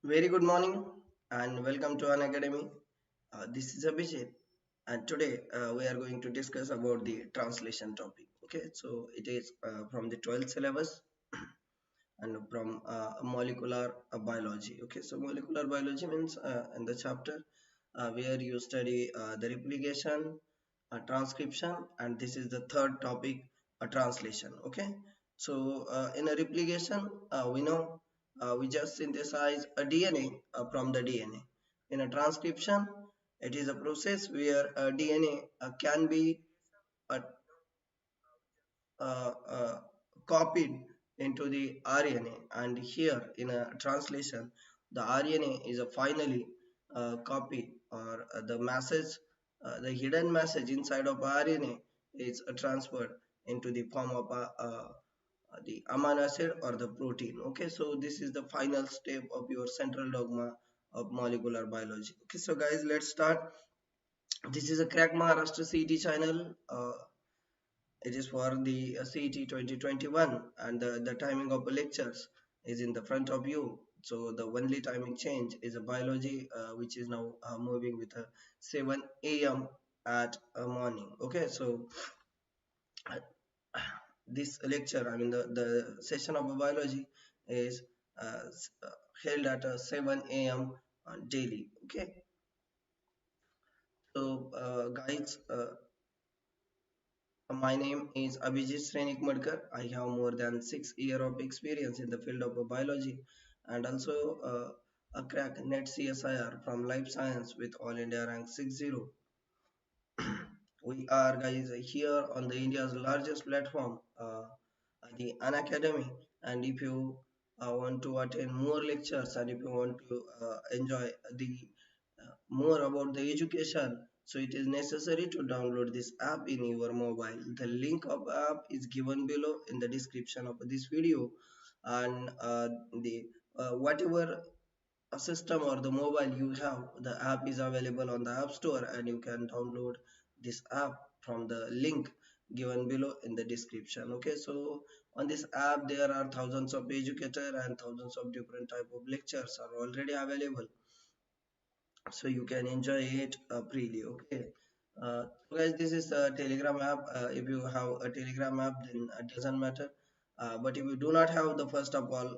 Very good morning and welcome to Unacademy. This is Abhijit, and today we are going to discuss about the translation topic. Okay, so it is from the 12th syllabus and from molecular biology. Okay, so molecular biology means in the chapter where you study the replication, transcription, and this is the third topic, translation. Okay, so in a replication, we know we just synthesize a DNA from the DNA. In a transcription, it is a process where DNA can be uh, uh, uh, copied into the RNA, and here in a translation the RNA is a finally copy or the message, the hidden message inside of RNA is transferred into the form of the amino acid or the protein. Okay, so this is the final step of your central dogma of molecular biology. Okay, so guys, let's start. This is a Crack Maharashtra CET channel. It is for the CET 2021, and the timing of the lectures is in the front of you. So the only timing change is a biology, which is now moving with a 7 a.m. at morning. Okay, so uh, this lecture, I mean the session of biology is held at 7 a.m. Daily. Okay, so guys, my name is Abhijit Madkar. I have more than 6 years of experience in the field of biology and also a crack net CSIR from life science with all India rank 60. We are guys here on the India's largest platform, the Unacademy, and if you want to attend more lectures and if you want to enjoy the more about the education, so it is necessary to download this app in your mobile. The link of app is given below in the description of this video, and the whatever a system or the mobile you have, the app is available on the app store and you can download this app from the link given below in the description. Okay, so on this app there are thousands of educator and thousands of different type of lectures are already available, so you can enjoy it freely. Okay, so guys, this is a Telegram app. If you have a Telegram app, then it doesn't matter, but if you do not have, the first of all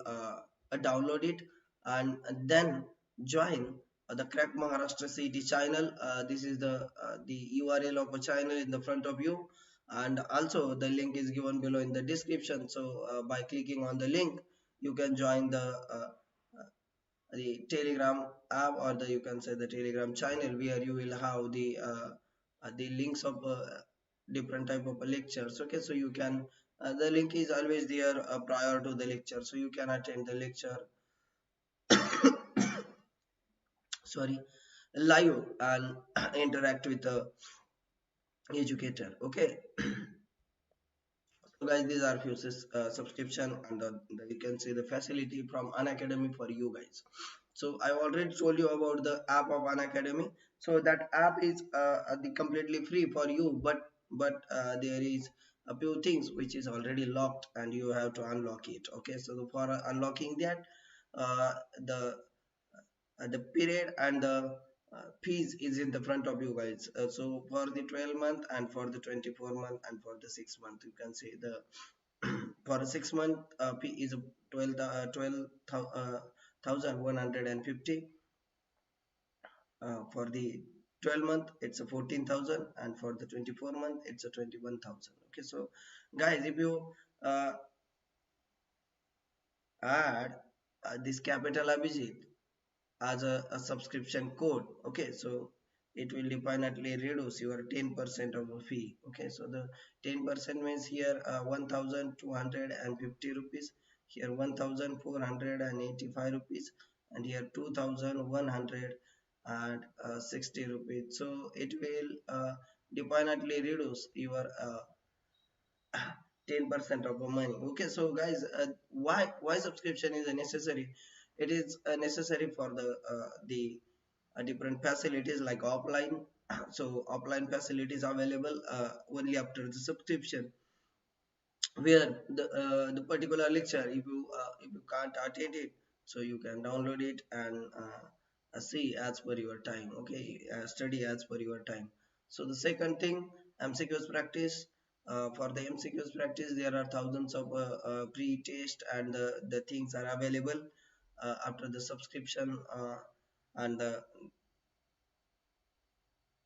download it and then join the Crack Maharashtra CET channel. This is the URL of a channel in the front of you, and also the link is given below in the description. So by clicking on the link you can join the Telegram app, or the you can say the Telegram channel, where you will have the links of different type of lectures. Okay, so you can the link is always there prior to the lecture, so you can attend the lecture sorry, live and interact with the educator. Okay, so guys, these are few subscription and you can see the facility from Unacademy for you guys. So I already told you about the app of Unacademy. So that app is the completely free for you, but there is a few things which is already locked and you have to unlock it. Okay, so for unlocking that, uh, the the period and the fees is in the front of you guys. So for the 12 month and for the 24 month and for the 6 month, you can see the for a 6 month fee is 12,150. For the 12 month it's a 14,000, and for the 24 month it's a 21,000. Okay, so guys, if you add this capital Abhijit as a subscription code, okay, so it will definitely reduce your 10% of the fee. Okay, so the 10% means here 1,250 rupees, here 1,485 rupees, and here 2,160 rupees. So it will definitely reduce your 10% of the money. Okay, so guys, why subscription is necessary? It is necessary for the different facilities like offline. So offline facilities available only after the subscription, where the particular lecture, if you can't attend it, so you can download it and see as per your time. Okay, study as per your time. So the second thing, MCQs practice. For the MCQs practice, there are thousands of pre-test and the things are available after the subscription. And the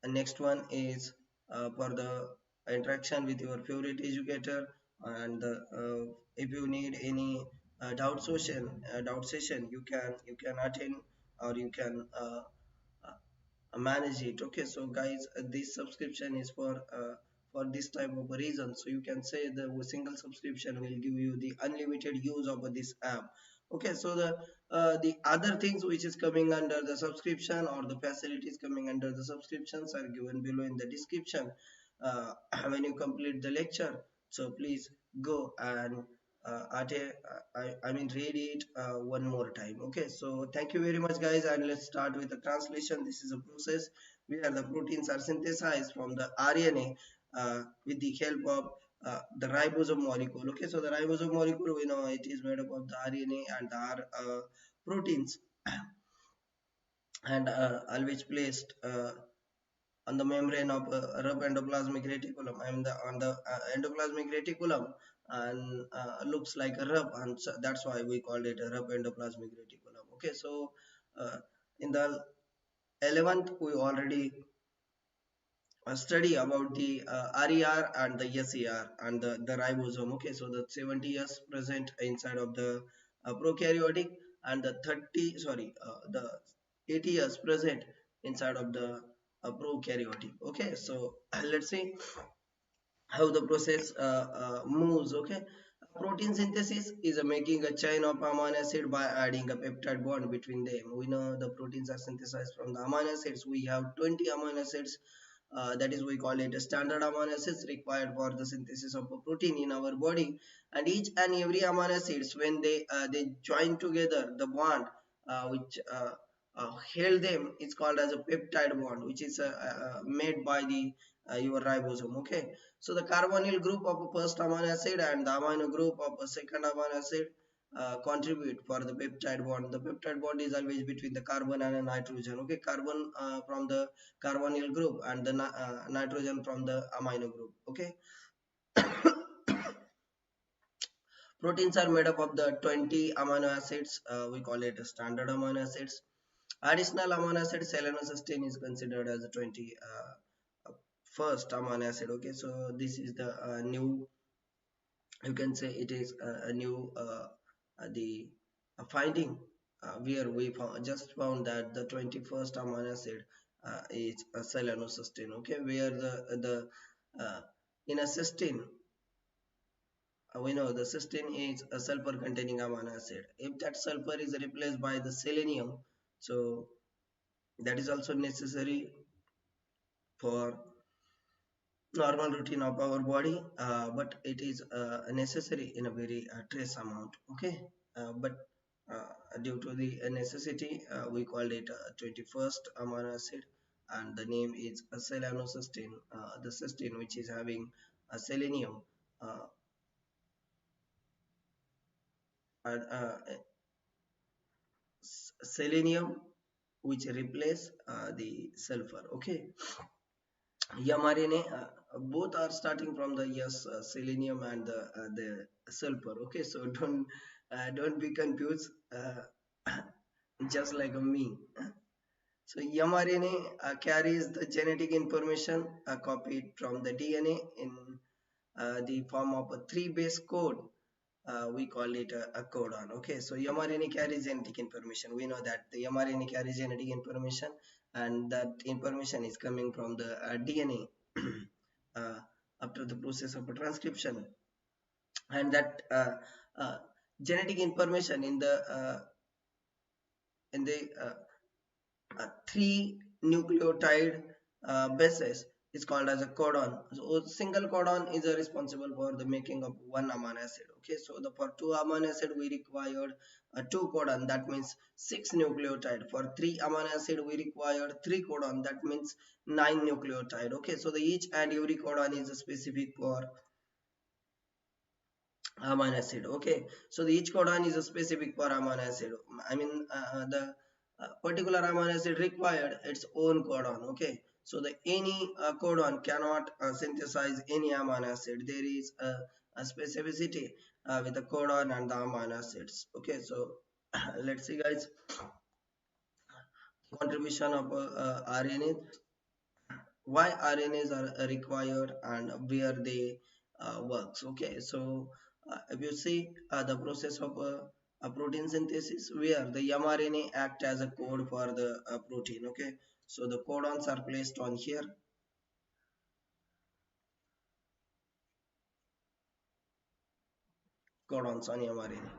next one is for the interaction with your favorite educator. And if you need any doubt session, you can attend, or you can manage it. Okay, so guys, this subscription is for this type of a reason. So you can say the single subscription will give you the unlimited use of this app. Okay, so the other things which is coming under the subscription, or the facilities coming under the subscriptions, are given below in the description. When you complete the lecture, so please go and I mean read it one more time. Okay, so thank you very much guys, and let's start with the translation. This is a process where the proteins are synthesized from the RNA with the help of the ribosome molecule. Okay, so the ribosome molecule, we know it is made up of the RNA and the R proteins, and always placed on the membrane of rough endoplasmic reticulum. I mean on the endoplasmic reticulum, and looks like a rub, and so that's why we called it a rub endoplasmic reticulum. Okay, so uh, in the 11th we already study about the RER and the SER and the ribosome. Okay, so the 70 years present inside of the prokaryotic, and the 30 sorry the 80 years present inside of the prokaryotic. Okay, so let's see how the process moves. Okay, protein synthesis is making a chain of amino acid by adding a peptide bond between them. We know the proteins are synthesized from the amino acids. We have 20 amino acids, that is we call it a standard amino acids required for the synthesis of a protein in our body. And each and every amino acids, when they join together, the bond which held them is called as a peptide bond, which is made by the your ribosome. Okay, so the carbonyl group of a first amino acid and the amino group of a second amino acid contribute for the peptide bond. The peptide bond is always between the carbon and a nitrogen. Okay, carbon from the carbonyl group, and the nitrogen from the amino group. Okay, proteins are made up of the 20 amino acids. We call it standard amino acids. Additional amino acid selenocysteine is considered as a 20 first amino acid. Okay, so this is the new, you can say it is a new the finding where we just found that the 21st amino acid is a selenocysteine. Okay, where the in a cysteine, we know the cysteine is a sulfur containing amino acid. If that sulfur is replaced by the selenium, so that is also necessary for normal routine of our body, but it is necessary in a very trace amount. Okay, but due to the necessity, we called it 21st amino acid, and the name is selenocysteine. The cysteine which is having a selenium uh, and selenium which replace the sulfur. Okay, mRNA, both are starting from the selenium and the sulfur. Okay, so don't be confused, just like me. So mRNA carries the genetic information copied from the DNA in the form of a 3-base code. We call it a codon. Okay, so mRNA carries genetic information. We know that the mRNA carries genetic information, and that information is coming from the DNA after the process of a transcription. And that uh, genetic information in the 3 nucleotide bases is called as a codon. So single codon is responsible for the making of one amino acid. Okay, so for 2 amino acid we required 2 codon, that means 6 nucleotide. For 3 amino acid we required 3 codon, that means 9 nucleotide. Okay, so the each and every codon is specific for amino acid. Okay, so the each codon is a specific for amino acid. I mean the particular amino acid required its own codon. Okay, so the any codon cannot synthesize any amino acid. There is a specificity with the codon and the amino acids. Okay, so let's see guys, contribution of RNA, why RNAs are required and where they works. Okay, so if you see the process of a protein synthesis, where the mRNA act as a code for the protein. Okay, so the codons are placed on here, codons on mRNA.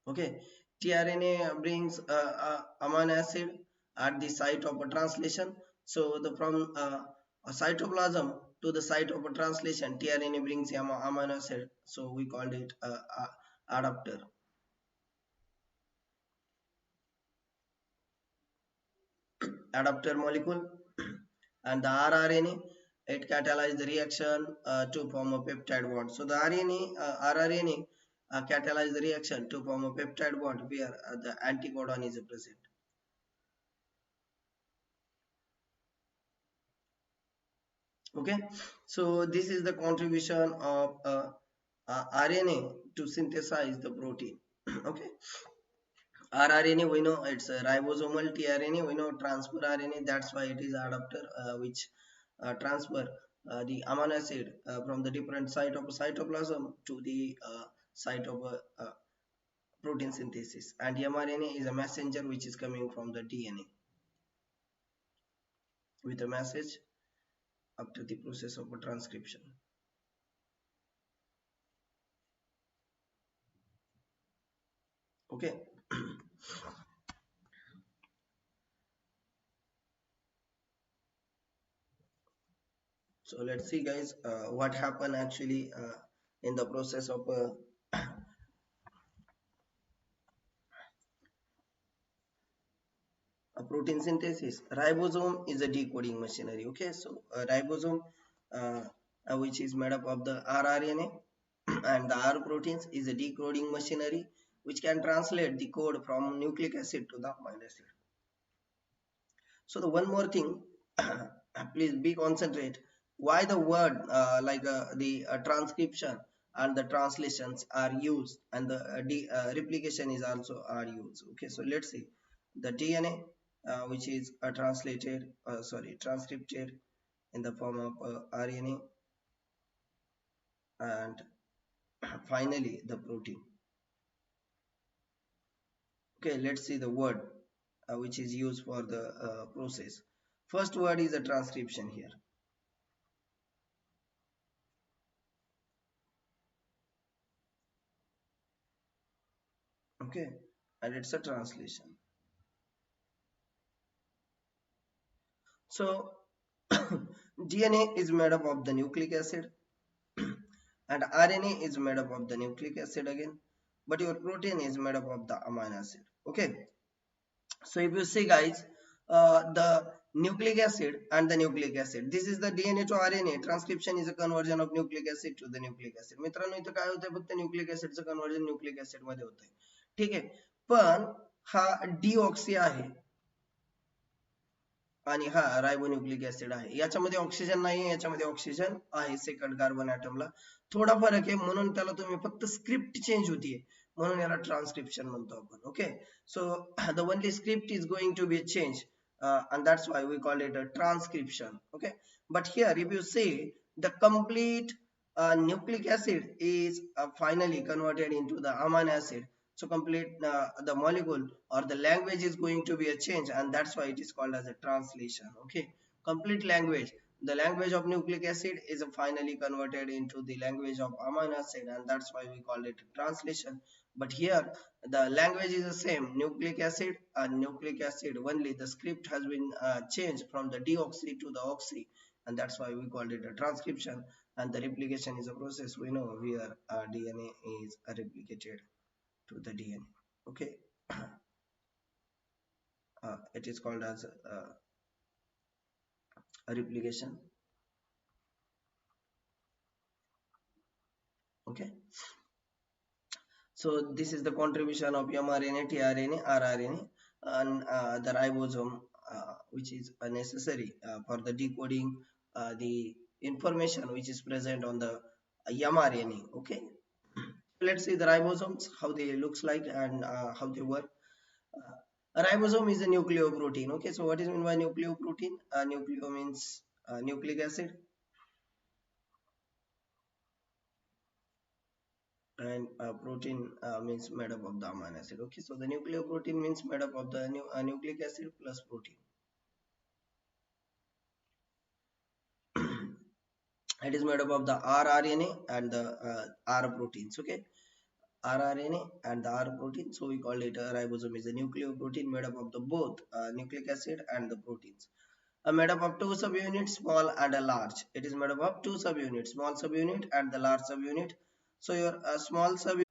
Okay, tRNA brings amino acid at the site of a translation. So the from a cytoplasm to the site of a translation, tRNA brings amino acid. So we called it adapter. Adapter molecule. And the rRNA, it catalyzes the reaction to form a peptide bond. So the rRNA catalyze the reaction to form a peptide bond where the anticodon is present. Okay, so this is the contribution of RNA to synthesize the protein. Okay, rRNA we know it's a ribosomal, tRNA we know transfer RNA, that's why it is adapter which transfer the amino acid from the different site of cytoplasm to the site of protein synthesis, and mRNA is a messenger which is coming from the DNA with a message after the process of transcription. Okay. So let's see guys what happened actually in the process of a protein synthesis. Ribosome is a decoding machinery. Okay, so ribosome uh, which is made up of the rRNA and the R proteins is a decoding machinery which can translate the code from nucleic acid to the amino acid. So the one more thing, please be concentrate. Why the word the transcription and the translations are used and the replication is also are used. Okay, so let's see the DNA which is transcripted in the form of RNA, and finally the protein. Okay, let's see the word which is used for the process. First word is a transcription here. Okay, and it's a translation. So DNA is made up of the nucleic acid and RNA is made up of the nucleic acid again, but your protein is made up of the amino acid. Okay, so if you see guys, the nucleic acid and the nucleic acid, this is the DNA to RNA. Transcription is a conversion of nucleic acid to the nucleic acid. मित्रांनो इथं काय होतंय, फक्त nucleic ऍसिडचं conversion nucleic acid मध्ये होतंय. ठीक आहे, पण हा डीऑक्सी आहे आणि हा रायबोन्यूक्लिक ऍसिड आहे. याच्यामध्ये ऑक्सिजन नाही, याच्यामध्ये ऑक्सिजन आहे सेकंड कार्बन ऍटमला. थोडा फरक आहे म्हणून त्याला तुम्ही फक्त स्क्रिप्ट चेंज होतीये म्हणून याला ट्रान्सक्रिप्शन म्हणतो आपण. Okay, so the only script is going to be change and that's why we call it a transcription. Okay, but here if you see the complete nucleic acid is finally converted into the amino acid. So complete the molecule or the language is going to be a change, and that's why it is called as a translation. Okay, complete language, the language of nucleic acid is finally converted into the language of amino acid, and that's why we call it translation. But here the language is the same, nucleic acid and nucleic acid, only the script has been changed from the deoxy to the oxy, and that's why we called it a transcription. And the replication is a process we know where DNA is replicated to the DNA. Okay, it is called as a replication. Okay, So this is the contribution of mRNA, tRNA, rRNA, and the ribosome, which is necessary for the decoding the information which is present on the mRNA. Okay, let's see the ribosomes, how they looks like and how they work. A ribosome is a nucleoprotein. Okay, so what is meant by nucleoprotein? Nucleo means nucleic acid, and protein means made up of the amino acid. Okay, so the nucleoprotein means made up of the nucleic acid plus protein. It is made up of the rRNA and the R proteins. Okay, rRNA and the R protein. So we call it a ribosome is a nucleoprotein made up of the both nucleic acid and the proteins. Made up of two subunits, small and a large. It is made up of two subunits, small subunit and the large subunit. So your small subunit.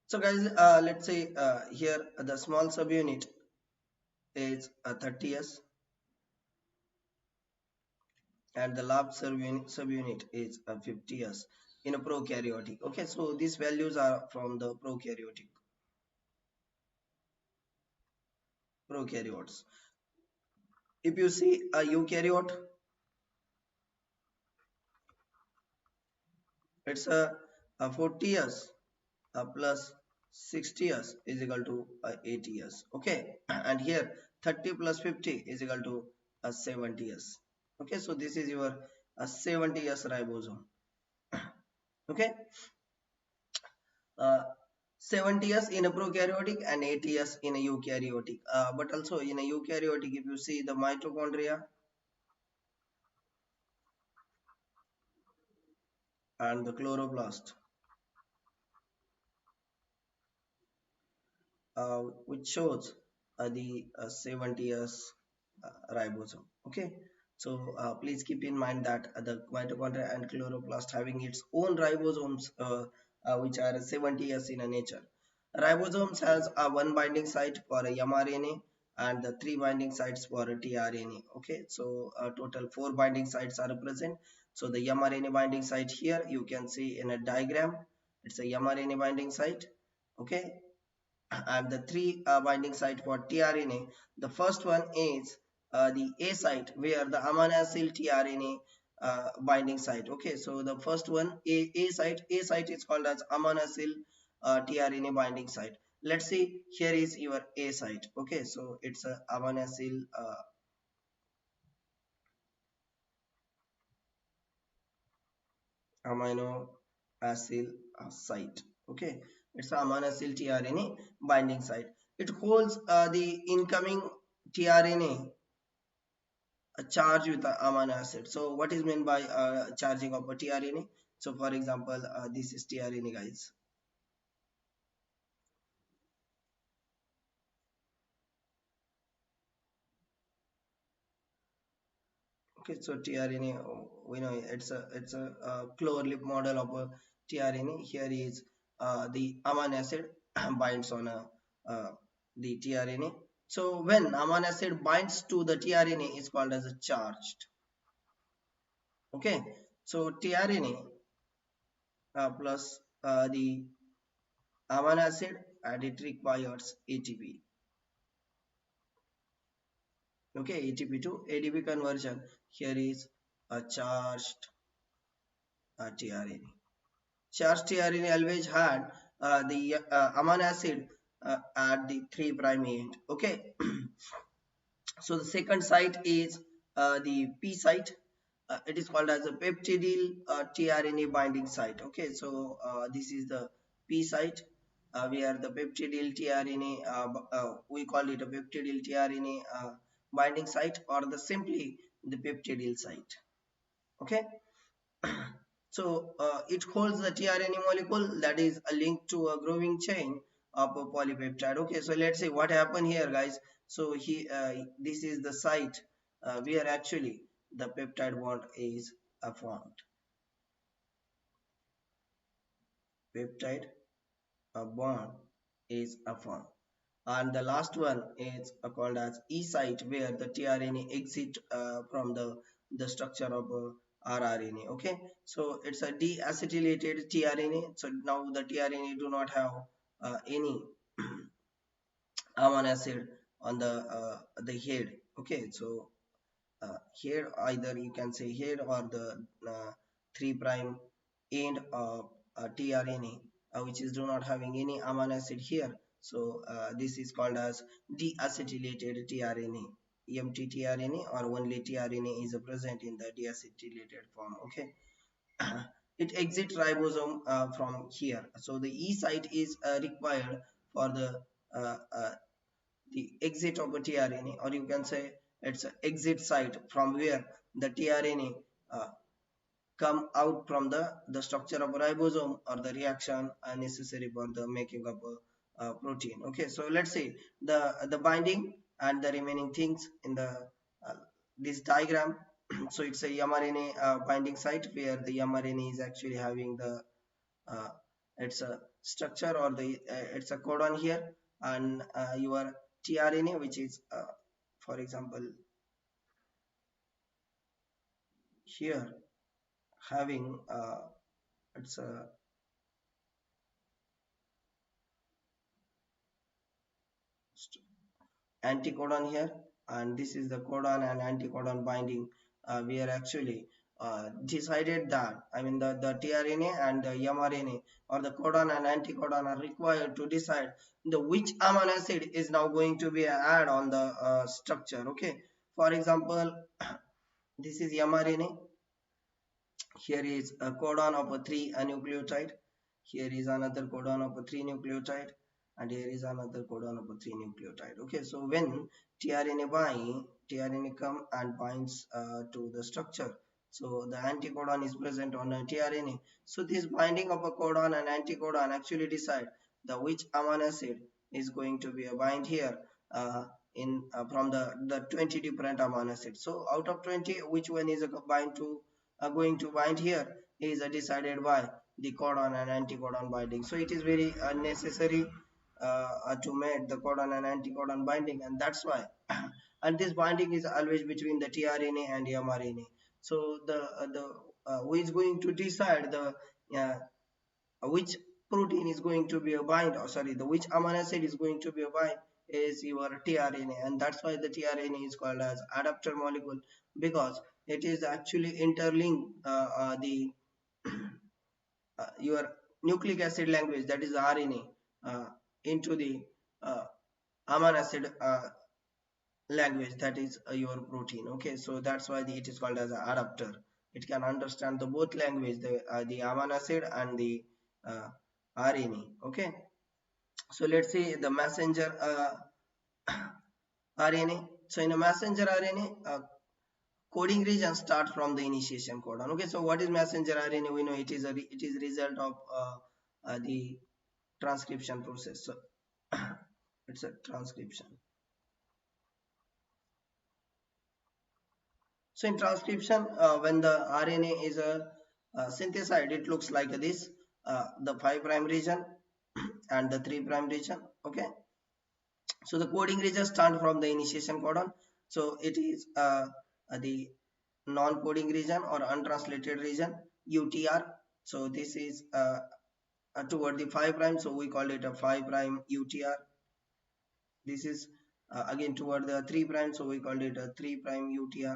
So guys, let's say here the small subunit is 30s and the large subunit is 50s in a prokaryotic. Okay, so these values are from the prokaryotes. If you see a eukaryote, it's a 40 years plus 60 years is equal to 80 years. Okay, and here 30 plus 50 is equal to 70 years. Okay, so this is your 70 years ribosome. Okay, uh, 70 years in a prokaryotic and 80 years in a eukaryotic. But also in a eukaryotic, if you see the mitochondria and the chloroplast, which shows the 70 years ribosome. Okay, so please keep in mind that the mitochondria and chloroplast having its own ribosomes, which are 70 years in a nature. Ribosomes has a one binding site for a mRNA and the three binding sites for a tRNA. Okay, so total four binding sites are present. So the mRNA binding site here you can see in a diagram. It's a mRNA binding site. Okay, and the three binding site for tRNA. The first one is the A site where the amino acid tRNA binding site. Okay, so the first one A site is called as amino acid tRNA binding site. Let's see, here is your A site. Okay, so it's a amino acid site. Okay, it's a amino acid tRNA binding site. It holds the incoming tRNA charge with the amino acid. So what is meant by charging of a tRNA? So for example, this is tRNA, guys. Okay, so tRNA, we know it's a closed loop model of a tRNA. Here is the amino acid binds on the tRNA. So when amino acid binds to the tRNA is called as a charged. Okay, so tRNA plus the amino acid and it requires ATP. Okay, ATP to ADP conversion. Here is a charged tRNA. Charged tRNA always had the amino acid at the 3' end. Okay, so the second site is the P site. It is called as a peptidyl tRNA binding site. Okay, so this is the P site where the peptidyl tRNA, we call it a peptidyl tRNA binding site or the simply the peptidyl site. Okay, so it holds the tRNA molecule that is a link to a growing chain of a polypeptide. Okay, so let's see what happened here, guys. So this is the site where actually the peptide bond is formed. Peptide bond is formed. And the last one is called as E site, where the tRNA exit from the structure of rRNA. Okay, so it's a deacetylated tRNA. So now the tRNA do not have any amino acid on the head. Okay, so here either you can say head or the 3 prime end of tRNA, which is do not having any amino acid here. So this is called as deacetylated tRNA, mtTRNA, or only tRNA is present in the deacetylated form. Okay. It exits ribosome from here. So the E site is required for uh, uh, the exit of a tRNA, or you can say it's an exit site from where the tRNA uh, come out from the structure of a ribosome, or the reaction necessary for the making of a protein. Okay, so let's see the binding and the remaining things in the uh, this diagram. So it's a mRNA binding site, where the mRNA is actually having the uh, it's a structure, or the it's a codon here, and your tRNA, which is for example here having it's a anticodon here, and this is the codon and anticodon binding. We are actually decided that, I mean, the tRNA and the mRNA, or the codon and anticodon, are required to decide the which amino acid is now going to be added on the structure. Okay, for example, this is mRNA. Here is a codon of a 3 nucleotide. Here is another codon of a 3 nucleotide, and here is another codon of a 3 nucleotide. Okay, so when tRNA come and binds to the structure. So the anticodon is present on a tRNA. So this binding of a codon and anticodon actually decide the which amino acid is going to be a bind here in from the 20 different amino acids. So out of 20, which one is a bind to are going to bind here is decided by the codon and anticodon binding. So it is very necessary to make the codon and anticodon binding, and that's why and this binding is always between the tRNA and mRNA. So the who is going to decide the which protein is going to be a bind, or sorry, the which amino acid is going to be a bind is your tRNA, and that's why the tRNA is called as adapter molecule, because it is actually interlinked the your nucleic acid language, that is RNA, uh, into the uh, amino acid language, that is your protein. Okay, so that's why it is called as an adapter. It can understand the both language, the amino acid and the uh, RNA. Okay, so let's see the messenger RNA. So in a messenger RNA, coding region start from the initiation codon. Okay, so what is messenger RNA? We know it is it is result of the transcription process. So it's a transcription. So in transcription, when the RNA is synthesized, it looks like this: the 5 prime region and the 3 prime region. Okay, so the coding region start from the initiation codon. So it is the non-coding region or untranslated region, UTR. So this is toward the 5 prime, so we call it a 5 prime UTR. This is again toward the 3 prime, so we call it a 3 prime UTR.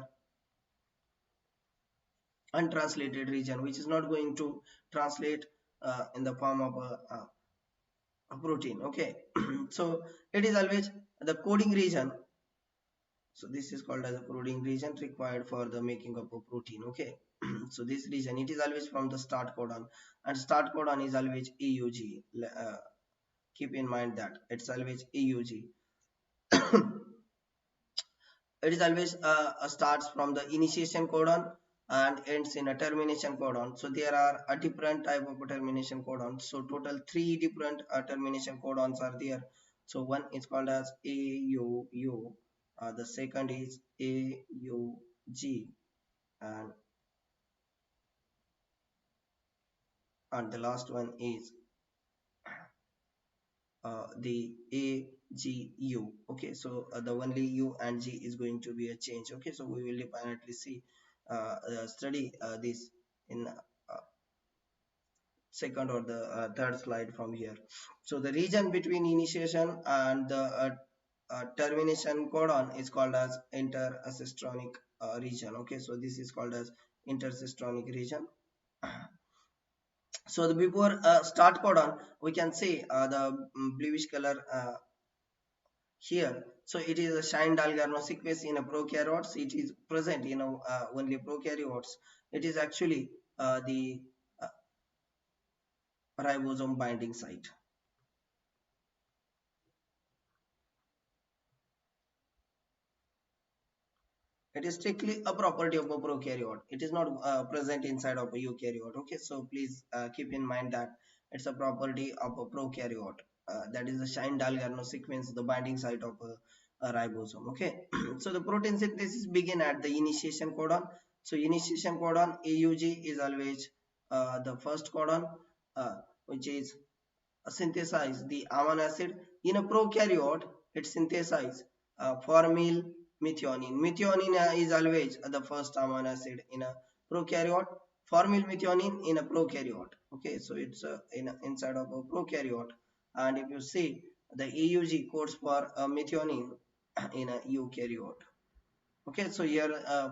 Untranslated region, which is not going to translate in the form of a protein. Okay, so it is always the coding region. So this is called as a coding region required for the making of a protein. Okay, so this region, it is always from the start codon, and start codon is always EUG. Keep in mind that it's always EUG. It is always starts from the initiation codon and ends in a termination codon. So there are a different type of termination codon. So total 3 different termination codons are there. So one is called as AUU, the second is AUG, and the last one is the GU. Okay, so the only U and G is going to be a change. Okay, so we will definitely see study this in second or the third slide from here. So the region between initiation and the termination codon is called as intersystonic region. Okay, so this is called as intersystonic region. So the before start codon, we can see the bluish color here. So it is a shine Dalgarno sequence in a prokaryotes. It is present in only prokaryotes. It is actually the uh, ribosome binding site. It is strictly a property of a prokaryote. It is not present inside of a eukaryote. Okay, so please keep in mind that it's a property of a prokaryote. That is the shine Dalgarno sequence, the binding site of a ribosome. Okay, so the protein synthesis begin at the initiation codon. So initiation codon AUG is always the first codon, which is synthesize the amino acid. In a prokaryote, it synthesizes formyl methionine. Methionine is always the first amino acid in a prokaryote. Formyl methionine in a prokaryote. Okay, so it's inside of a prokaryote. And if you see, the AUG codes for methionine in a eukaryote. Okay, so here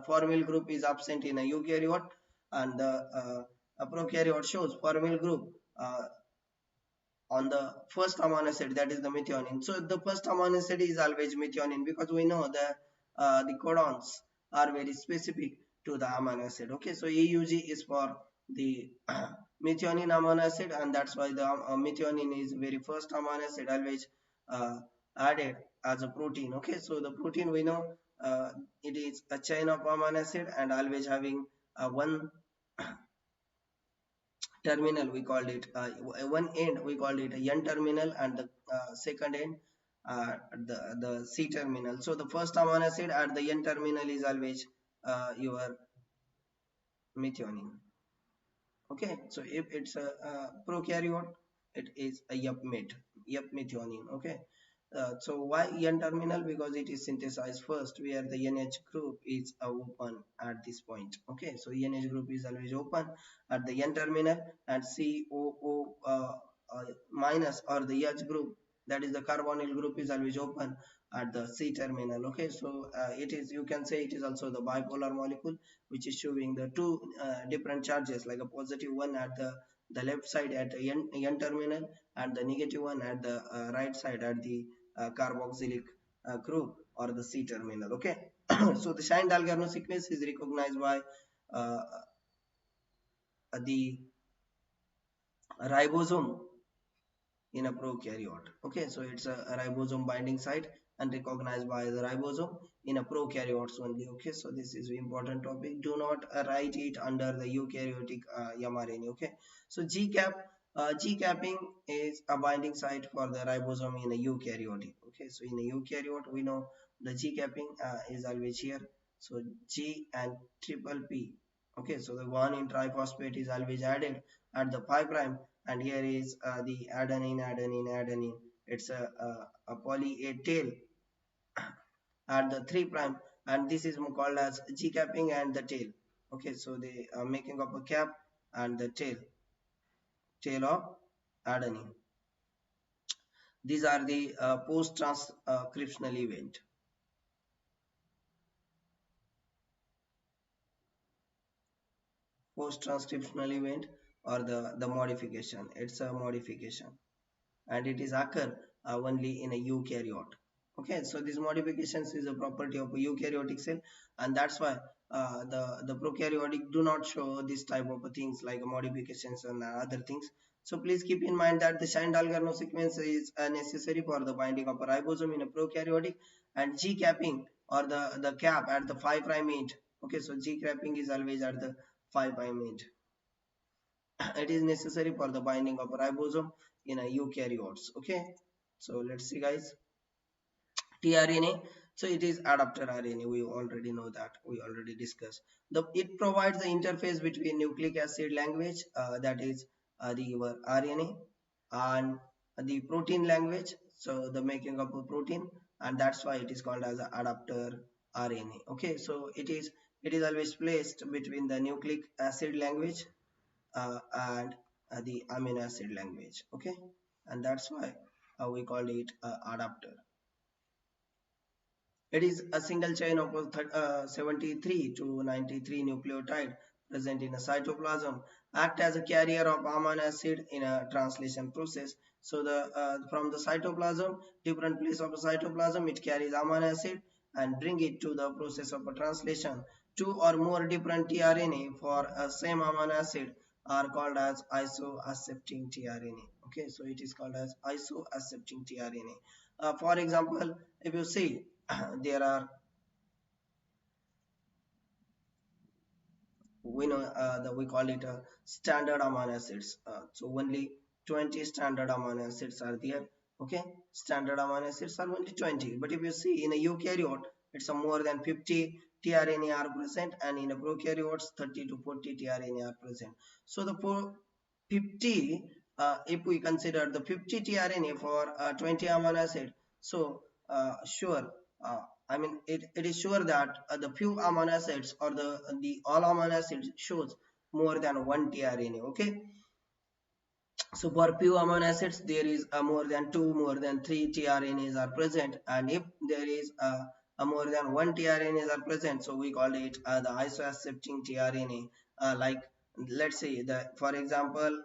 formyl group is absent in a eukaryote, and the prokaryote shows formyl group on the first amino acid, that is the methionine. So the first amino acid is always methionine, because we know that the codons are very specific to the amino acid. Okay, so AUG is for the methionine amino acid, and that's why the methionine is very first amino acid always uh, added as a protein. Okay, so the protein, we know it is a chain of amino acid and always having one terminal, we called it one end, we called it a N terminal, and the second end the C terminal. So the first amino acid at the N terminal is always your methionine. Okay, so if it's a prokaryote, it is a yup methionine. Okay, so why N terminal? Because it is synthesized first, where the NH group is open at this point. Okay, so NH group is always open at the N terminal, and COO minus, or the H group, that is the carbonyl group, is always open at the C terminal. Okay, so it is, you can say, it is also the bipolar molecule, which is showing the two different charges, like a positive one at the left side at the N terminal, and the negative one at the right side at the carboxylic group, or the C terminal. Okay, so the shine Dalgarno sequence is recognized by uh, the ribosome in a prokaryote. Okay, so it's a ribosome binding site and recognized by the ribosome in a prokaryotes only. Okay, so this is important topic. Do not write it under the eukaryotic mRNA. Okay, so G-capping is a binding site for the ribosome in a eukaryotic. Okay, so in a eukaryote, we know the G-capping is always here. So G and triple P. Okay, so the guanine triphosphate is always added at the 5 prime, and here is the adenine. It's a poly A tail at the 3 prime, and this is called as G capping and the tail. Okay, so they are making up a cap and the tail of adenine. These are the post transcriptional event. Post transcriptional event, or the modification. It's a modification, and it is occur only in a eukaryote. Okay, so these modifications is a property of a eukaryotic cell, and that's why the prokaryotic do not show this type of things like modifications and other things. So please keep in mind that the shine Dalgarno sequence is necessary for the binding of a ribosome in a prokaryotic, and G capping, or the cap at the 5 prime end. Okay, so G capping is always at the 5 prime end. It is necessary for the binding of ribosome in a eukaryotes. Okay, so let's see guys, tRNA. So it is adapter RNA, we already know that, we already discussed. It provides the interface between nucleic acid language, that is the your RNA, and the protein language. so the making of a protein, and that's why it is called as a adapter RNA. Okay, so it is always placed between the nucleic acid language and the amino acid language. Okay, and that's why we call it adapter. It is a single chain of 73 to 93 nucleotide present in a cytoplasm, act as a carrier of amino acid in a translation process. So the from the cytoplasm, different place of a cytoplasm, it carries amino acid and bring it to the process of a translation. Two or more different tRNA for a same amino acid are called as isoaccepting tRNA. Okay, so it is called as isoaccepting tRNA. For example, if you see there are, we know that we call it standard amino acids, so only 20 standard amino acids are there. Okay, standard amino acids are only 20, but if you see in a eukaryote, it's a more than 50 tRNA are present, and in a prokaryotes 30 to 40 tRNA are present. So the 50, if we consider the 50 tRNA for 20 amino acid, so sure, I mean it is sure that the few amino acids or the all amino acids shows more than one tRNA. Okay, so for few amino acids there is more than two, more than three tRNAs are present, and if there is a more than one tRNAs are present, so we call it the isoaccepting tRNA. Like let's say that for example,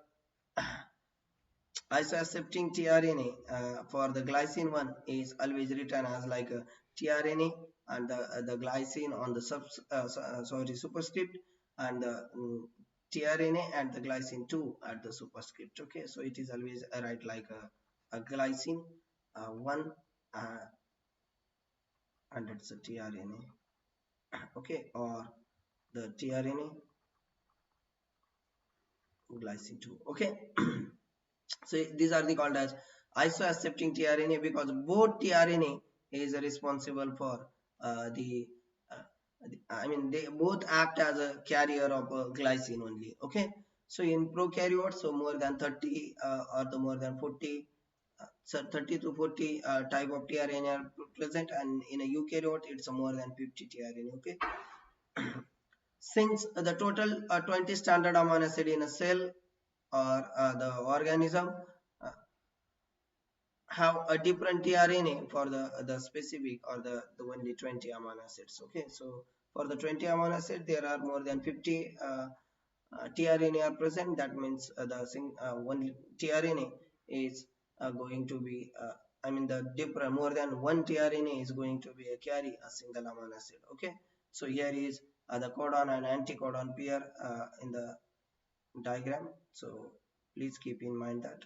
isoaccepting tRNA for the glycine one is always written as like a tRNA, and the glycine on the sorry superscript, and the tRNA and the glycine 2 at the superscript. Okay, so it is always write like a glycine 1 and it's a tRNA. Okay, or the tRNA glycine 2. Okay, so these are the called as isoaccepting tRNA because both tRNA is responsible for uh, I mean they both act as a carrier of glycine only. Okay, so in prokaryotes, so more than 30 or the more than 40, so 30 to 40 type of tRNA are present, and in a eukaryote it's a more than 50 tRNA. Okay, since the total 20 standard amino acid in a cell or the organism uh, have a different tRNA for the specific or the only 20 amino acids. Okay, so for the 20 amino acid there are more than 50 tRNA are present. That means one tRNA is going to be I mean the different more than one tRNA is going to be a carry a single amino acid. Okay, so here is the codon and anticodon pair in the diagram, so please keep in mind that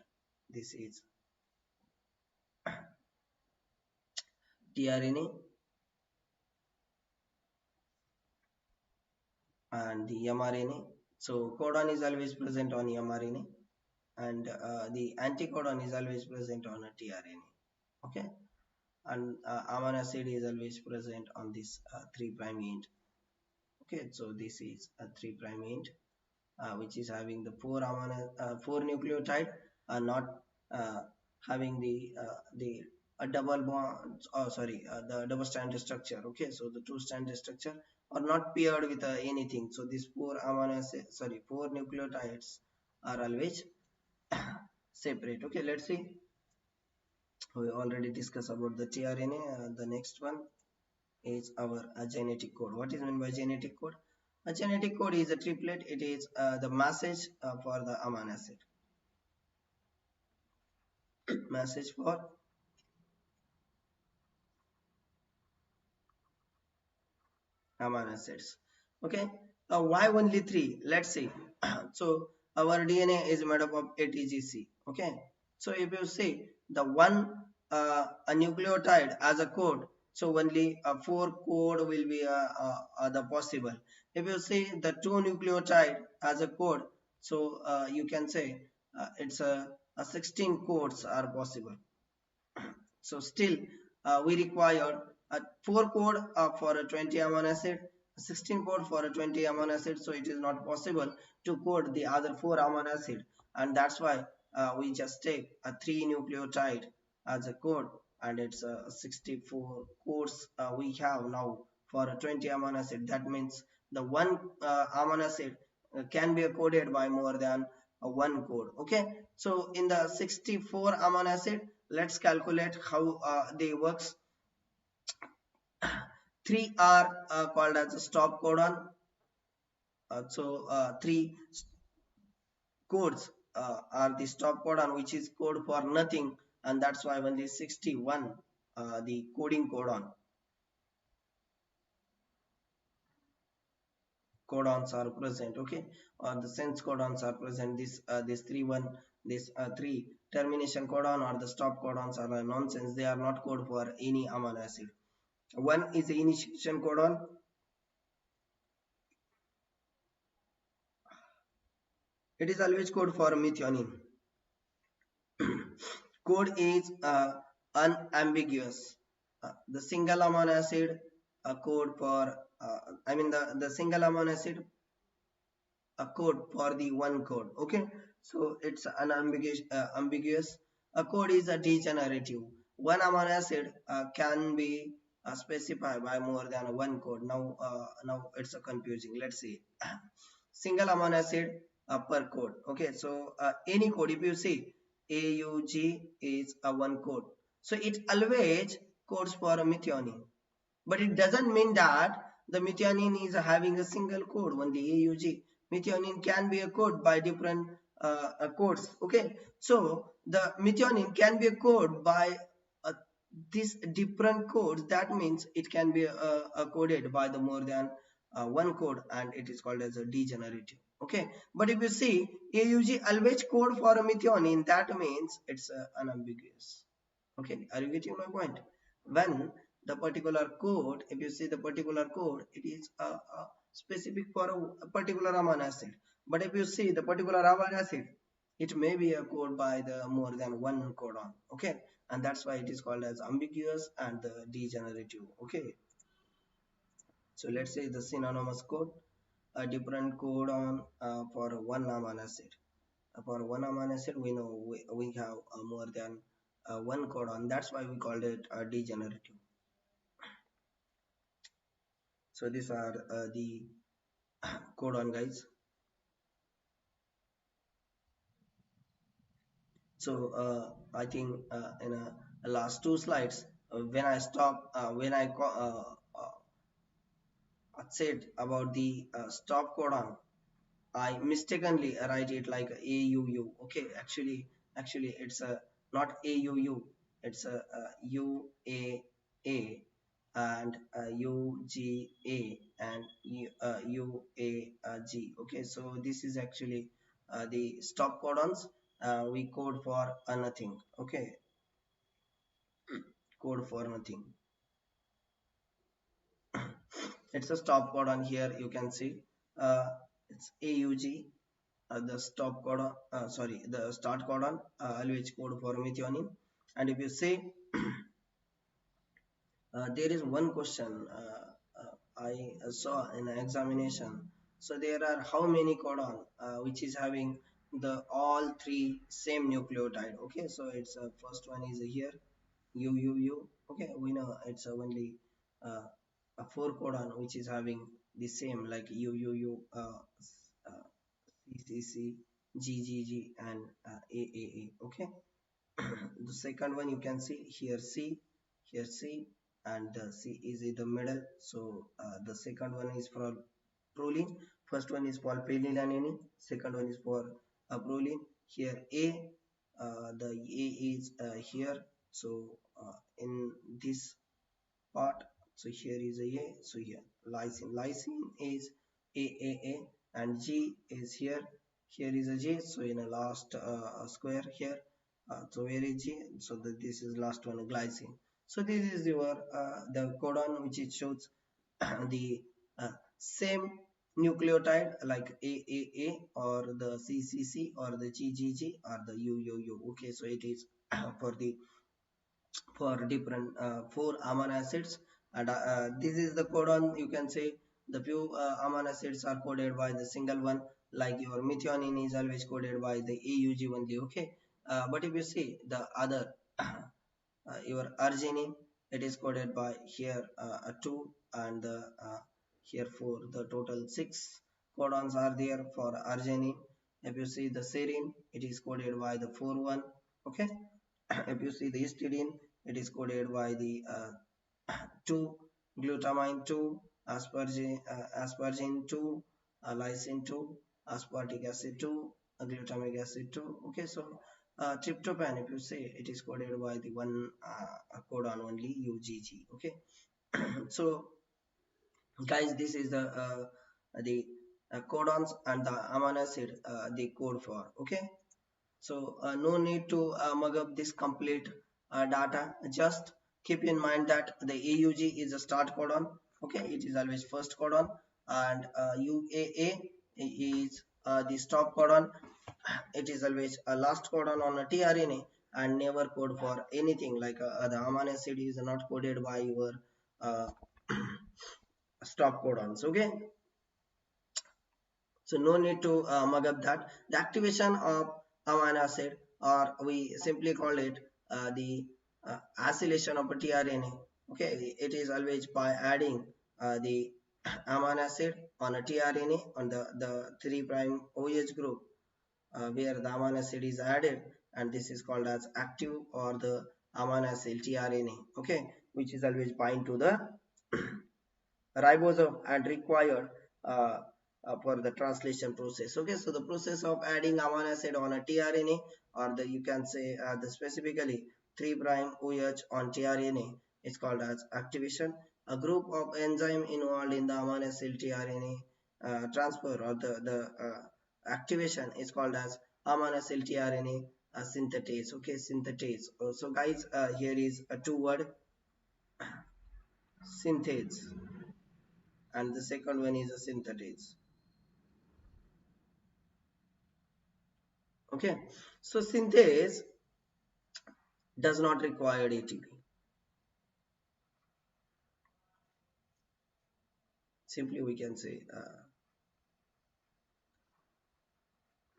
this is tRNA and the mRNA. So codon is always present on mRNA, and the anticodon is always present on a tRNA. Okay, and amino acid is always present on this 3' end. Okay, so this is a 3' end which is having the four nucleotide, not uh, having the a double bond, oh sorry, the double stranded structure. Okay, so the two stranded structure are not paired with anything, so these four nucleotides are always separate. Okay, let's see, we already discussed about the tRNA. The next one is our genetic code. What is meant by genetic code? A genetic code is a triplet. It is the message for the amino acid. Message for amino acids. Okay, why only three? Let's see. So our DNA is made up of ATGC. Okay, so if you see the one a nucleotide as a code, so only four code will be the possible. If you see the two nucleotide as a code, so you can say it's a 16 codes are possible. So still we require a 4 code for a 20 amino acid, 16 code for a 20 amino acid, so it is not possible to code the other 4 amino acid, and that's why we just take a 3 nucleotide as a code, and it's 64 codes we have now for a 20 amino acid. That means the one amino acid can be coded by more than one code. Okay, so in the 64 amino acid, let's calculate how they works. Three are called as a stop codon. Three codes are the stop codon, which is code for nothing, and that's why when the 61 the coding codons are present. Okay, or the sense codons are present. This three termination codon or the stop codons are a nonsense. They are not code for any amino acid. One is the initiation codon. It is always code for methionine. Code is unambiguous. The single amino acid code for the single amino acid a code for the one code. Okay, so it's unambiguous. Ambiguous. A code is a degenerative. One amino acid can be specified by more than one code. Now it's confusing. Let's see. Single amino acid per code. Okay, so any code, if you see AUG is a one code, so it always codes for a methionine, but it doesn't mean that the methionine is having a single code only AUG. Methionine can be a code by different codes. Okay, so the methionine can be a code by uh, these different codes. That means it can be coded by the more than one code, and it is called as a degenerative. Okay, but if you see AUG always code for a methionine, that means it's unambiguous. Okay, are you getting my point? When the particular code, if you see the particular code, it is specific for a particular amino acid. But if you see the particular amino acid, it may be a code by the more than one codon. Okay, and that's why it is called as ambiguous and the degenerative. Okay, so let's say the synonymous code, a different codon for one amino acid. For one amino acid, we know we have more than one codon. That's why we called it degenerative. So these are the codon, guys. So I think in last two slides, when I stop, when I said about the stop codon, I mistakenly write it like AUU. Okay, actually it's a not AUU. It's a UAA and UGA and UAG. Okay, so this is actually the stop codons. We code for nothing. Okay, code for nothing. It's a stop codon here. You can see it's AUG. The stop codon, sorry, the start codon, always code for methionine. And if you say there is one question I saw in an examination. So there are how many codon which is having the all three same nucleotide. Okay, so it's first one is here UUU. Okay, we know it's only uh, a four codon which is having the same like UUU, uh, CCC, GGG, and AAA. Okay, the second one you can see here C, and the C is in the middle. So the second one is for proline. First one is for phenylalanine. Second one is for proline. Here A, the A is here. So in this part, so here is a so here lysine is AAA, and G is here is a J, so in a last square here, so where is G, so this is last one glycine. So this is your the codon which it shows the same nucleotide like AAA or the CCC or the GGG or the UUU. Okay, so it is for the for different four amino acids, and this is the codon. You can say the few amino acids are coded by the single one, like your methionine is always coded by the AUG only. Okay, but if you see the other your arginine, it is coded by here 2 and here 4. The total 6 codons are there for arginine. If you see the serine, it is coded by the 4 1. Okay. If you see the histidine, it is coded by the 2, glutamine 2, aspargine 2, lysine 2, aspartic acid 2, glutamic acid 2. Okay, so tryptophan, if you say, it is coded by the one codon only, UGG. Okay, so guys, this is the codons and the amino acid they code for. Okay, so no need to mug up this complete data. Just keep in mind that the AUG is a start codon. Okay, it is always first codon, and UAA is the stop codon. It is always a last codon on a tRNA, and never code for anything like the amino acid is not coded by your uh, stop codons. Okay, so no need to mug up that. The activation of amino acid, or we simply call it the acylation of a tRNA. Okay, it is always by adding the amino acid on a tRNA on the 3' OH group where the amino acid is added, and this is called as active or the amino acid tRNA. Okay, which is always bind to the ribosome and required uh, for the translation process. Okay, so the process of adding amino acid on a tRNA, or the you can say the specifically 3' OH on tRNA, is called as activation. A group of enzyme involved in the amino acid tRNA transfer, or the activation, is called as amino acid tRNA synthetase. Okay, synthetase. So guys, here is a two word, synthase, and the second one is a synthetase. Okay, so synthase does not require ATP. Simply we can say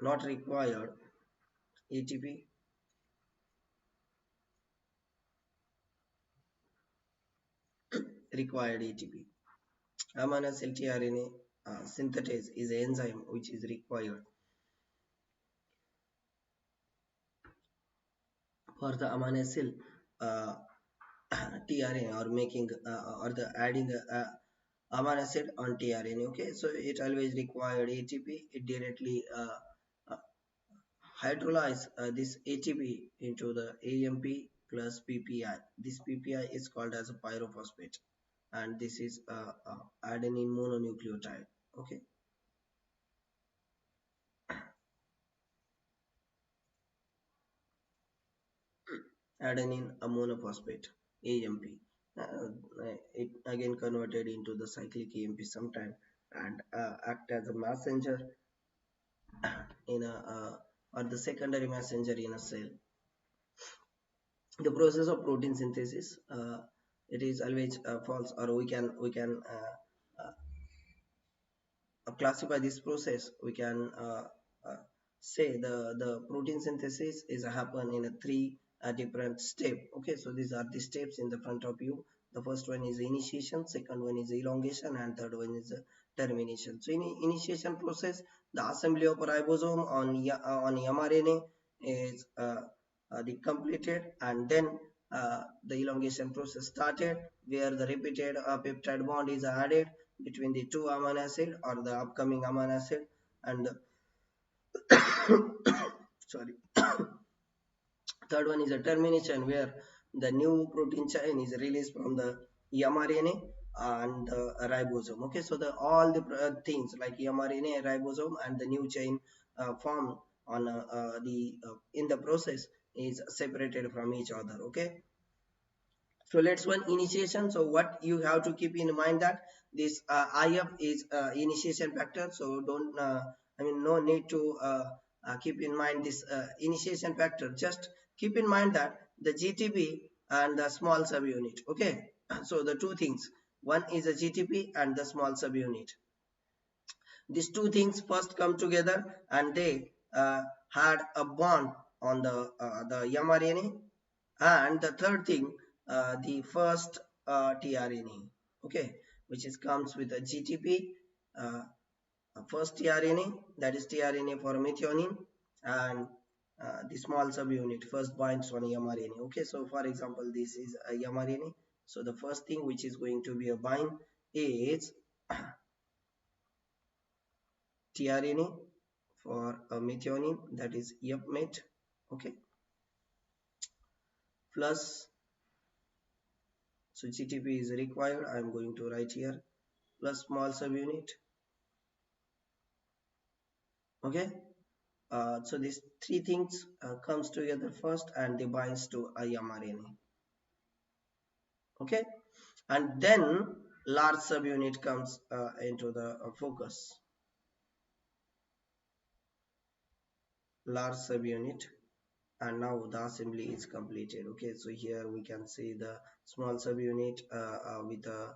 not required ATP, required ATP. Amino acid tRNA synthetase is an enzyme which is required for the amino acid uh, tRNA, or making or the adding amino acid on tRNA. Okay, so it always required ATP. It directly uh, hydrolyze this ATP into the AMP plus PPI. This PPI is called as a pyrophosphate, and this is adenine mononucleotide. Okay, adenine monophosphate, AMP. It again converted into the cyclic AMP sometime, and act as a messenger in a or the secondary messenger in a cell. The process of protein synthesis, it is always false, or we can classify this process. We can uh, say the protein synthesis is happen in a three different step. Okay, so these are the steps in the front of you. The first one is initiation, second one is elongation, and third one is termination. So in initiation process, the assembly of ribosome on mRNA is the completed, and then the elongation process started, where the repeated peptide bond is added between the two amino acid or the upcoming amino acid, and sorry, third one is a termination, where the new protein chain is released from the mRNA and the ribosome. Okay, so the all the things like mRNA, ribosome, and the new chain formed on the in the process is separated from each other. Okay, so let's one initiation. So what you have to keep in mind that this IF is initiation factor. So don't I mean no need to keep in mind this initiation factor. Just keep in mind that the GTP and the small subunit. Okay, so the two things, one is a GTP and the small subunit. These two things first come together, and they had a bond on the mRNA, And the third thing, the first tRNA, okay, which is comes with a GTP, uh, first tRNA, that is tRNA for methionine, and the small subunit first binds on mRNA. Okay, so for example, this is a mRNA. So the first thing which is going to be a bind is tRNA for a methionine, that is met. Okay, plus, so GTP is required, I am going to write here, plus small subunit. Okay, so these three things comes together first and they binds to a mRNA. Okay, and then large subunit comes into the focus. Large subunit, and now the assembly is completed. Okay, so here we can see the small subunit with a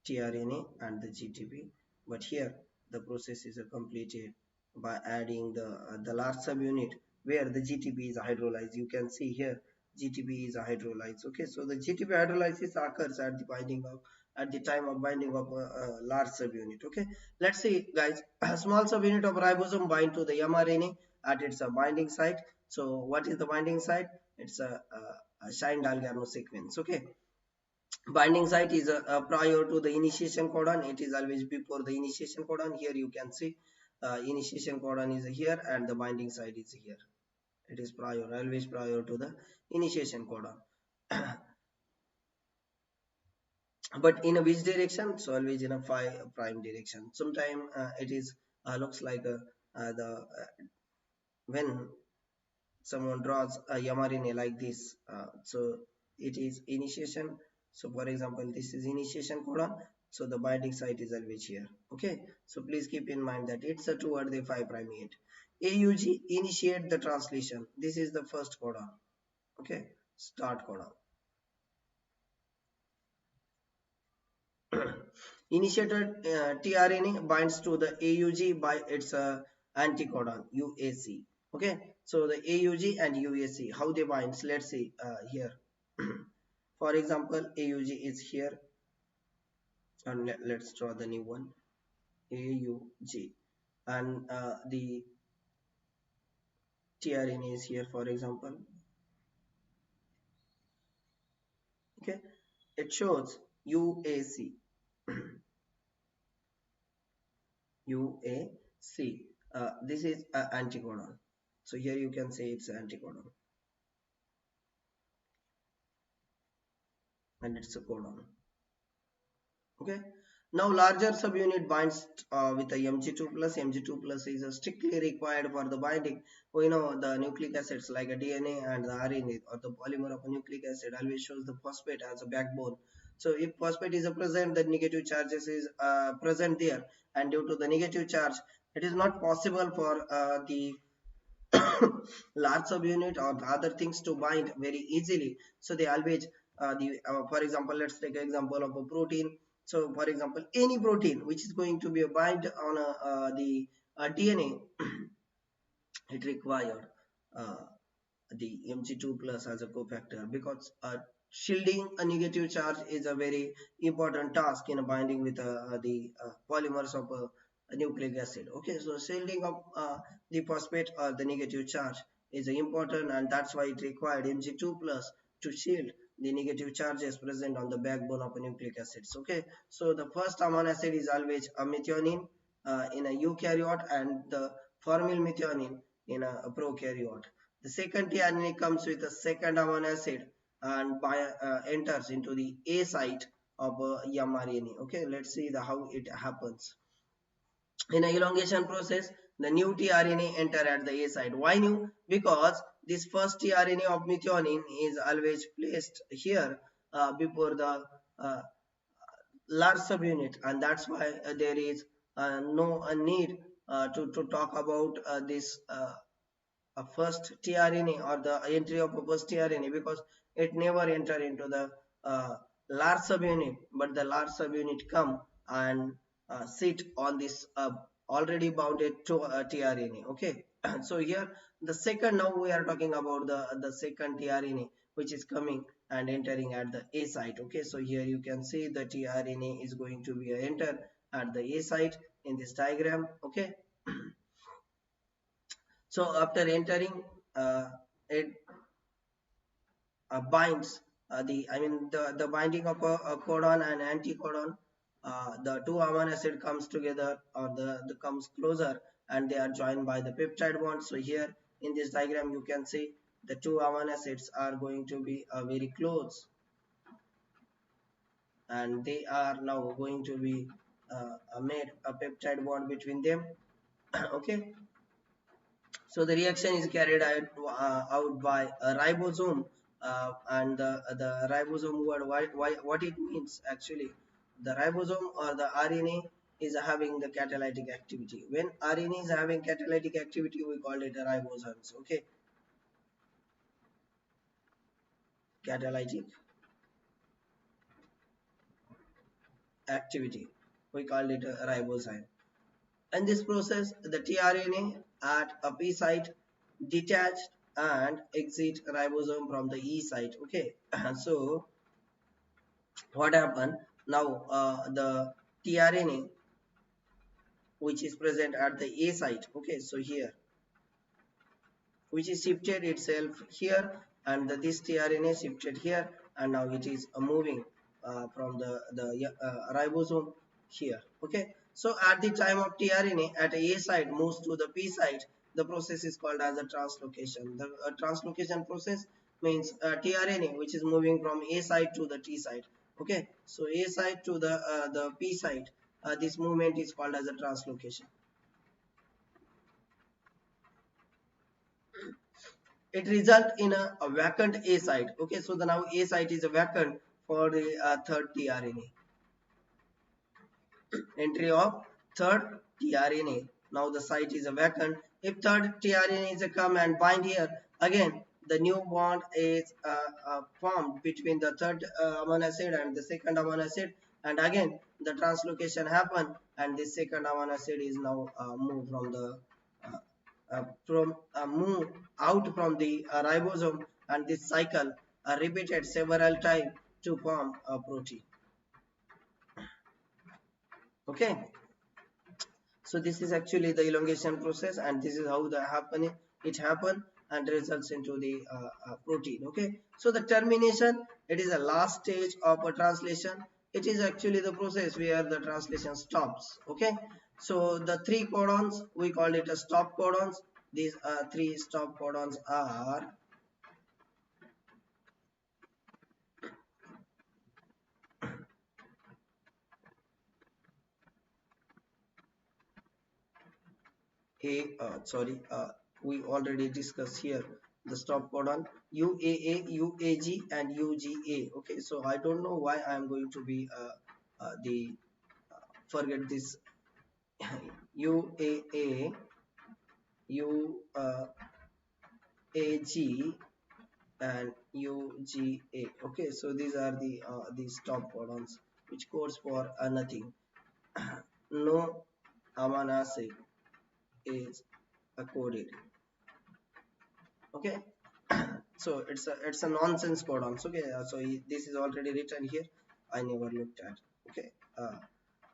tRNA and the GTP, but here the process is completed by adding the large subunit where the GTP is hydrolyzed. You can see here GTP is hydrolyzed. Okay, so the GTP hydrolysis occurs at the binding of at the time of binding of a large subunit. Okay, let's see guys, a small subunit of ribosome bind to the mRNA at its binding site. So what is the binding site? It's a shine Dalgarno sequence. Okay, binding site is prior to the initiation codon. It is always before the initiation codon. Here you can see initiation codon is here and the binding site is here. It is prior, always prior to the initiation codon. But in a which direction? So always in a 5' direction. Sometime it is looks like the when someone draws a mRNA like this, so it is initiation. So for example, this is initiation codon, so the binding site is always here. Okay, so please keep in mind that it's a toward the 5' end. AUG, initiate the translation. This is the first codon. Okay, start codon. Initiated tRNA binds to the AUG by its anticodon UAC. Okay, so the AUG and UAC, how they binds? Let's see here. For example, AUG is here, and let's draw the new one, AUG, and the tRNA is here, for example. Okay, it shows UAC. UAC. This is anticodon. So here you can say it's anticodon, and it's a codon. Okay. Now larger subunit binds with a Mg2 plus. Mg2 plus is strictly required for the binding. We know the nucleic acids like a DNA and the RNA or the polymer of a nucleic acid always shows the phosphate as a backbone. So if phosphate is present, the negative charges is present there, and due to the negative charge, it is not possible for the large subunit or the other things to bind very easily. So they always for example, let's take an example of a protein. So for example, any protein which is going to be a bind on the DNA, it required uh, the Mg2 plus as a cofactor, because shielding a negative charge is a very important task in binding with the polymers of a nucleic acid. Okay, so shielding of the phosphate or the negative charge is important, and that's why it required Mg2 plus to shield the negative charges present on the backbone of a nucleic acids. Okay, so the first amino acid is always a methionine in a eukaryote, and the formyl methionine in a prokaryote. The second tRNA comes with a second amino acid and enters into the A site of mRNA. Okay, let's see how it happens. In a elongation process, the new tRNA enter at the A site. Why new? Because this first tRNA of methionine is always placed here before the large subunit, and that's why there is no need to talk about this first tRNA or the entry of a first tRNA, because it never enter into the large subunit, but the large subunit come and sit on this already bounded to tRNA. Okay, so here The second, now we are talking about the second tRNA which is coming and entering at the A site. Okay, so here you can see the tRNA is going to be enter at the A site in this diagram. Okay, so after entering, it binds the I mean the binding of a codon and anticodon, the two amino acid comes together, or the comes closer, and they are joined by the peptide bond. So here in this diagram you can see the two amino acids are going to be very close, and they are now going to be made a peptide bond between them. Okay, so the reaction is carried out by a ribosome, and the ribosome word, what it means actually, the ribosome or the RNA is having the catalytic activity. When RNA is having catalytic activity, we call it a ribosomes. Okay, catalytic activity, we call it a ribosome. In this process, the tRNA at a P site detached and exit ribosome from the E site. Okay, so what happened now, the tRNA which is present at the A site, okay, so here which is shifted itself here, and this tRNA shifted here, and now it is moving from the ribosome here. Okay, so at the time of tRNA at A site moves to the P site, the process is called as a translocation. The translocation process means tRNA which is moving from A site to the T site. Okay, so A site to the P site, this movement is called as a translocation. It results in a vacant A site. Okay, so the now A site is a vacant for the third tRNA. Entry of third tRNA. Now the site is a vacant. If third tRNA is a come and bind here, again the new bond is formed between the third amino acid and the second amino acid, and again the translocation happen, and this second amino acid is now moved from move out from the ribosome, and this cycle repeated several times to form a protein. Okay, so this is actually the elongation process, and this is how the happening it happen and results into the protein. Okay, so the termination, it is the last stage of a translation. It is actually the process where the translation stops. Okay, so the three codons, we call it a stop codons. These three stop codons are we already discussed here the stop codon UAA, UAG, and UGA. Okay, so I don't know why I am going to be the forget this UAA, UAG, and UGA. Okay, so these are the stop codons which codes for nothing. No amino acid is coded. Okay, so it's a nonsense codons. Okay, so this is already written here, I never looked at. Okay,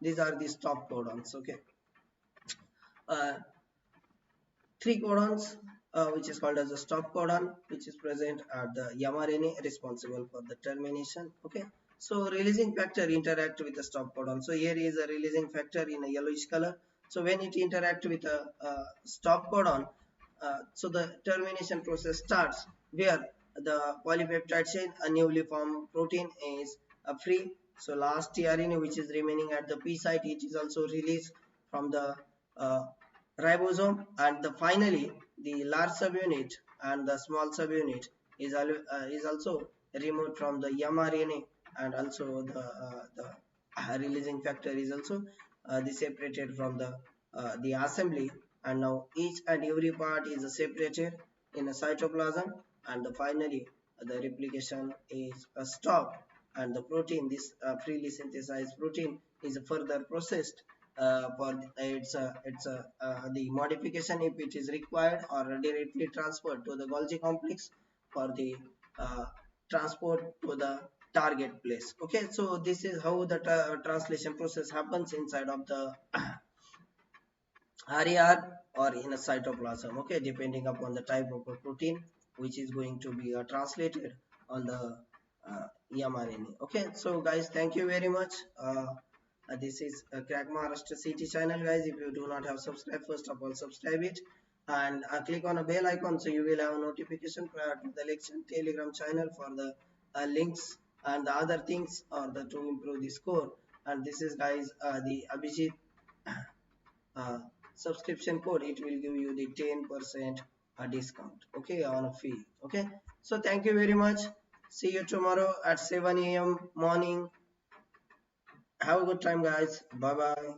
these are the stop codons. Okay, uh, three codons, which is called as a stop codon, which is present at the mRNA responsible for the termination. Okay, so releasing factor interact with the stop codon. So here is a releasing factor in a yellowish color. So when it interact with a stop codon, so the termination process starts where the polypeptide chain, a newly formed protein, is free. So last tRNA which is remaining at the P site, it is also released from the uh, ribosome, and finally the large subunit and the small subunit is also removed from the mRNA, and also the releasing factor is also separated from the assembly, and now each and every part is separated in a cytoplasm, and finally the replication is stopped, and the protein, this freely synthesized protein, is further processed for the modification if it is required, or directly transferred to the Golgi complex for the uh, transport to the target place. Okay, so this is how the translation process happens inside of the RER or in a cytoplasm, okay, depending upon the type of a protein which is going to be translated on the mRNA. Okay, so guys, thank you very much. This is Crack Maharashtra CET channel, guys. If you do not have subscribed, first of all, subscribe it and click on a bell icon so you will have a notification prior to the lecture. Telegram channel for the links and the other things or the to improve the score. And this is, guys, the Abhijit uh, subscription code. It will give you the 10% discount, okay, on a fee. Okay, so thank you very much. See you tomorrow at 7 a.m morning. Have a good time, guys. Bye bye.